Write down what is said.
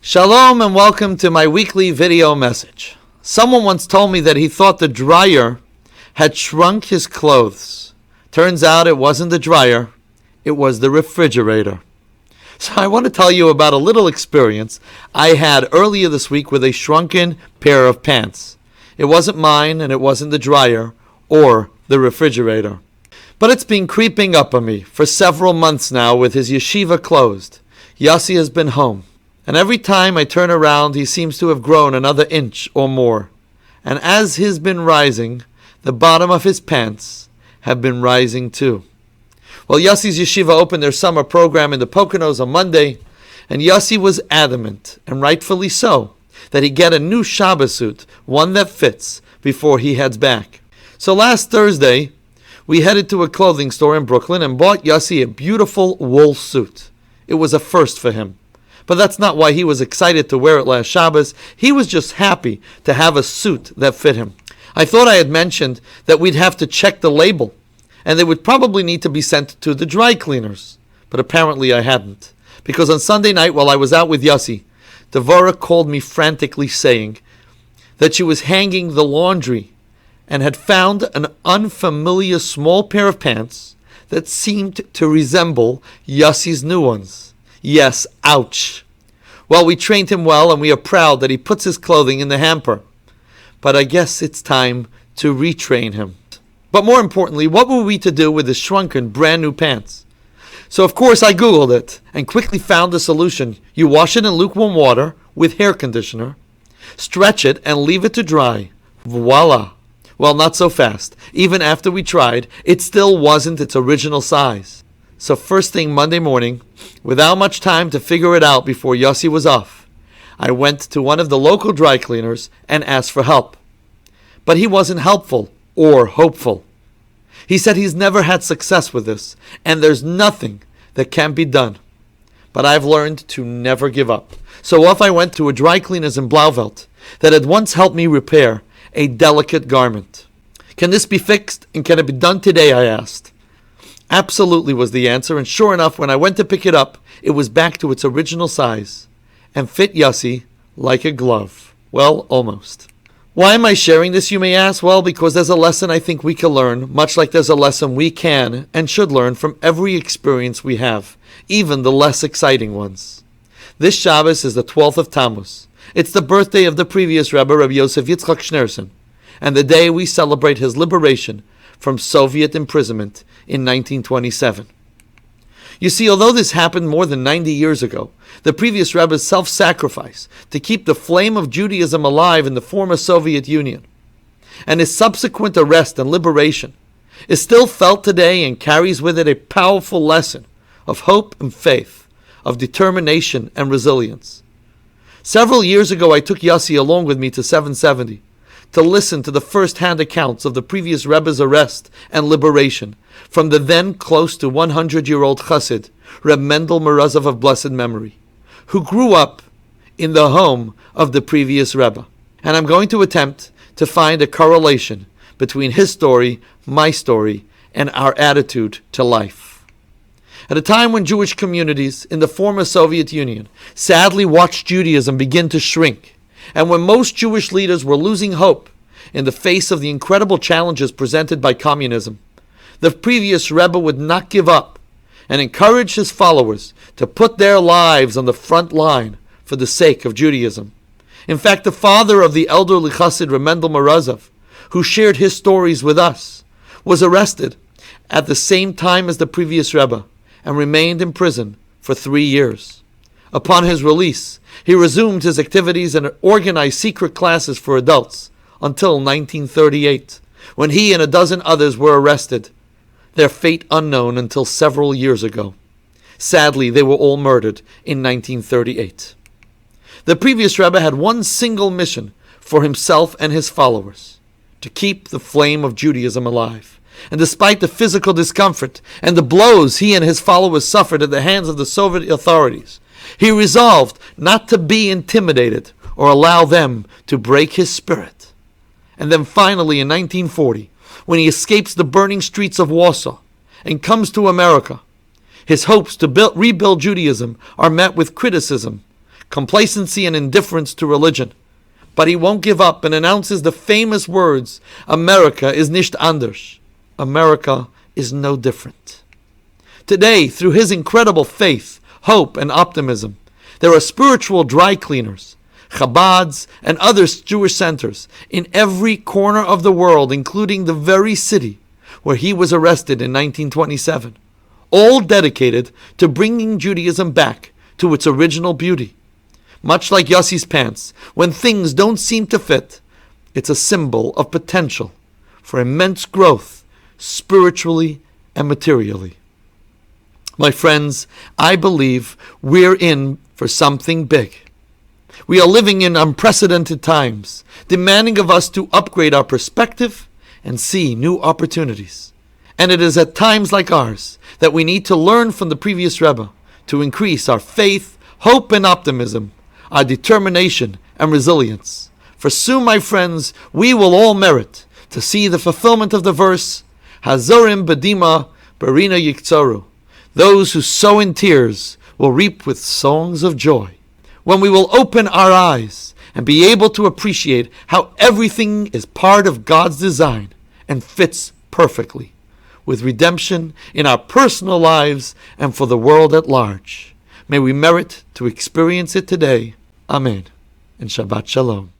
Shalom and welcome to my weekly video message. Someone once told me that he thought the dryer had shrunk his clothes. Turns out it wasn't the dryer, it was the refrigerator. So I want to tell you about a little experience I had earlier this week with a shrunken pair of pants. It wasn't mine and it wasn't the dryer or the refrigerator. But it's been creeping up on me for several months now with his yeshiva closed. Yossi has been home. And every time I turn around, he seems to have grown another inch or more. And as he's been rising, the bottom of his pants have been rising too. Well, Yossi's yeshiva opened their summer program in the Poconos on Monday, and Yossi was adamant, and rightfully so, that he get a new Shabbos suit, one that fits, before he heads back. So last Thursday, we headed to a clothing store in Brooklyn and bought Yossi a beautiful wool suit. It was a first for him. But that's not why he was excited to wear it last Shabbos. He was just happy to have a suit that fit him. I thought I had mentioned that we'd have to check the label, and they would probably need to be sent to the dry cleaners. But apparently I hadn't. Because on Sunday night while I was out with Yossi, Devora called me frantically saying that she was hanging the laundry and had found an unfamiliar small pair of pants that seemed to resemble Yossi's new ones. Yes, ouch. Well, we trained him well, and we are proud that he puts his clothing in the hamper. But I guess it's time to retrain him. But more importantly, what were we to do with his shrunken, brand new pants? So of course I Googled it, and quickly found the solution. You wash it in lukewarm water with hair conditioner, stretch it, and leave it to dry. Voila. Well, not so fast. Even after we tried, it still wasn't its original size. So first thing Monday morning, without much time to figure it out before Yossi was off, I went to one of the local dry cleaners and asked for help. But he wasn't helpful or hopeful. He said he's never had success with this, and there's nothing that can be done. But I've learned to never give up. So off I went to a dry cleaner's in Blauvelt that had once helped me repair a delicate garment. Can this be fixed, and can it be done today, I asked. Absolutely was the answer, and sure enough, when I went to pick it up, it was back to its original size and fit Yossi like a glove. Well, almost. Why am I sharing this, you may ask? Well, because there's a lesson I think we can learn, much like there's a lesson we can and should learn from every experience we have, even the less exciting ones. This Shabbos is the 12th of Tammuz. It's the birthday of the previous Rebbe, Rabbi Yosef Yitzchak Schneerson, and the day we celebrate his liberation from Soviet imprisonment in 1927. You see, although this happened more than 90 years ago, the previous Rebbe's self-sacrifice to keep the flame of Judaism alive in the former Soviet Union, and his subsequent arrest and liberation, is still felt today and carries with it a powerful lesson of hope and faith, of determination and resilience. Several years ago, I took Yossi along with me to 770 to listen to the first-hand accounts of the previous Rebbe's arrest and liberation from the then close to 100-year-old Chassid, Reb Mendel Morozov of blessed memory, who grew up in the home of the previous Rebbe. And I'm going to attempt to find a correlation between his story, my story, and our attitude to life. At a time when Jewish communities in the former Soviet Union sadly watched Judaism begin to shrink, and when most Jewish leaders were losing hope in the face of the incredible challenges presented by communism, the previous Rebbe would not give up and encourage his followers to put their lives on the front line for the sake of Judaism. In fact, the father of the elderly Chassid, Reb Mendel Morozov, who shared his stories with us, was arrested at the same time as the previous Rebbe and remained in prison for 3 years. Upon his release, he resumed his activities and organized secret classes for adults until 1938, when he and a dozen others were arrested, their fate unknown until several years ago. Sadly, they were all murdered in 1938. The previous Rebbe had one single mission for himself and his followers: to keep the flame of Judaism alive. And despite the physical discomfort and the blows he and his followers suffered at the hands of the Soviet authorities, he resolved not to be intimidated or allow them to break his spirit. And then finally in 1940, when he escapes the burning streets of Warsaw and comes to America, his hopes to rebuild Judaism are met with criticism, complacency and indifference to religion. But he won't give up and announces the famous words, America is nicht anders. America is no different. Today, through his incredible faith, hope, and optimism, there are spiritual dry cleaners, Chabads, and other Jewish centers in every corner of the world, including the very city where he was arrested in 1927, all dedicated to bringing Judaism back to its original beauty. Much like Yossi's pants, when things don't seem to fit, it's a symbol of potential for immense growth, spiritually and materially. My friends, I believe we're in for something big. We are living in unprecedented times, demanding of us to upgrade our perspective and see new opportunities. And it is at times like ours that we need to learn from the previous Rebbe to increase our faith, hope, and optimism, our determination and resilience. For soon, my friends, we will all merit to see the fulfillment of the verse, Hazorim bedima berina yiktzoru. Those who sow in tears will reap with songs of joy. When we will open our eyes and be able to appreciate how everything is part of God's design and fits perfectly, with redemption in our personal lives and for the world at large. May we merit to experience it today. Amen. And Shabbat Shalom.